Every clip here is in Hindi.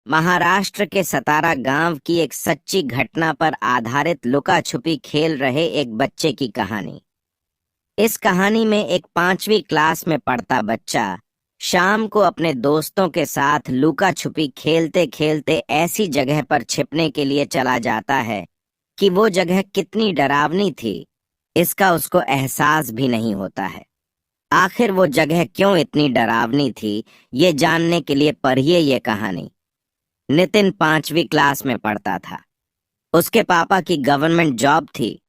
महाराष्ट्र के सतारा गांव की एक सच्ची घटना पर आधारित लुका छुपी खेल रहे एक बच्चे की कहानी। इस कहानी में एक 5वीं क्लास में पढ़ता बच्चा शाम को अपने दोस्तों के साथ लुका छुपी खेलते खेलते ऐसी जगह पर छिपने के लिए चला जाता है कि वो जगह कितनी डरावनी थी इसका उसको एहसास भी नहीं होता है। आखिर वो जगह क्यों इतनी डरावनी थी, ये जानने के लिए पढ़िए ये कहानी। नितिन 5वीं क्लास में पढ़ता था। उसके पापा की गवर्नमेंट जॉब थी,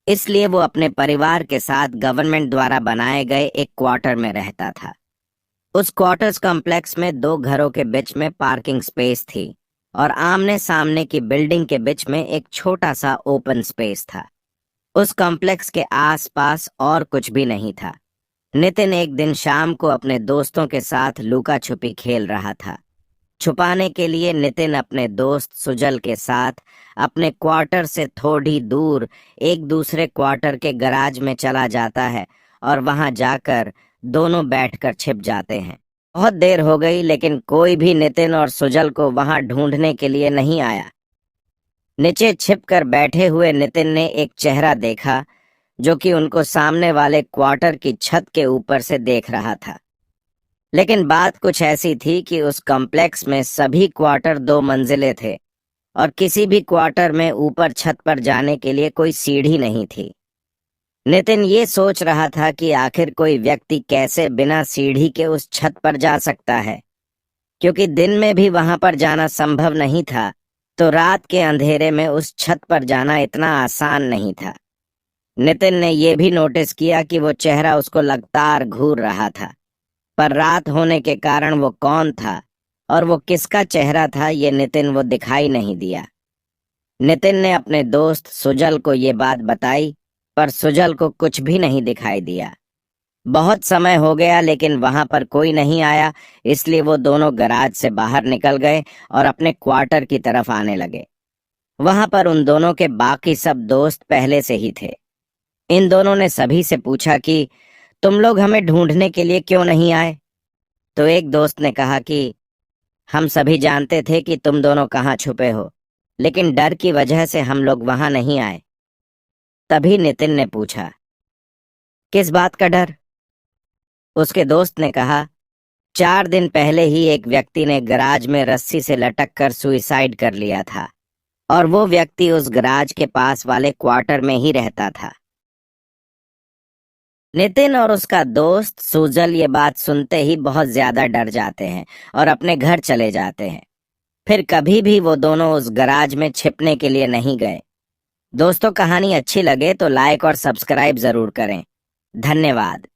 इसलिए वो अपने परिवार के साथ गवर्नमेंट द्वारा बनाए गए एक क्वार्टर में रहता था। उस क्वार्टर्स कॉम्प्लेक्स में 2 घरों के बीच में पार्किंग स्पेस थी और आमने सामने की बिल्डिंग के बीच में एक छोटा सा ओपन स्पेस था। उस कॉम्प्लेक्स के आसपास और कुछ भी नहीं था। नितिन एक दिन शाम को अपने दोस्तों के साथ लुका छुपी खेल रहा था। छुपाने के लिए नितिन अपने दोस्त सुजल के साथ अपने क्वार्टर से थोड़ी दूर एक दूसरे क्वार्टर के गराज में चला जाता है और वहां जाकर दोनों बैठकर छिप जाते हैं। बहुत देर हो गई लेकिन कोई भी नितिन और सुजल को वहां ढूंढने के लिए नहीं आया। नीचे छिपकर बैठे हुए नितिन ने एक चेहरा देखा जो कि उनको सामने वाले क्वार्टर की छत के ऊपर से देख रहा था। लेकिन बात कुछ ऐसी थी कि उस कॉम्प्लेक्स में सभी क्वार्टर 2 मंजिले थे और किसी भी क्वार्टर में ऊपर छत पर जाने के लिए कोई सीढ़ी नहीं थी। नितिन ये सोच रहा था कि आखिर कोई व्यक्ति कैसे बिना सीढ़ी के उस छत पर जा सकता है, क्योंकि दिन में भी वहां पर जाना संभव नहीं था, तो रात के अंधेरे में उस छत पर जाना इतना आसान नहीं था। नितिन ने यह भी नोटिस किया कि वो चेहरा उसको लगातार घूर रहा था, पर रात होने के कारण वो कौन था और वो किसका चेहरा था ये नितिन वो दिखाई नहीं दिया। नितिन ने अपने दोस्त सुजल को ये बात बताई, पर सुजल को कुछ भी नहीं दिखाई दिया। बहुत समय हो गया लेकिन वहां पर कोई नहीं आया, इसलिए वो दोनों गराज से बाहर निकल गए और अपने क्वार्टर की तरफ आने लगे। वहां पर उन दोनों के बाकी सब दोस्त पहले से ही थे। इन दोनों ने सभी से पूछा कि तुम लोग हमें ढूंढने के लिए क्यों नहीं आए? तो एक दोस्त ने कहा कि हम सभी जानते थे कि तुम दोनों कहाँ छुपे हो, लेकिन डर की वजह से हम लोग वहां नहीं आए। तभी नितिन ने पूछा, किस बात का डर? उसके दोस्त ने कहा, 4 दिन पहले ही एक व्यक्ति ने गराज में रस्सी से लटक कर सुइसाइड कर लिया था और वो व्यक्ति उस गराज के पास वाले क्वार्टर में ही रहता था। नितिन और उसका दोस्त सुजल ये बात सुनते ही बहुत ज्यादा डर जाते हैं और अपने घर चले जाते हैं। फिर कभी भी वो दोनों उस गराज में छिपने के लिए नहीं गए। दोस्तों, कहानी अच्छी लगे तो लाइक और सब्सक्राइब जरूर करें। धन्यवाद।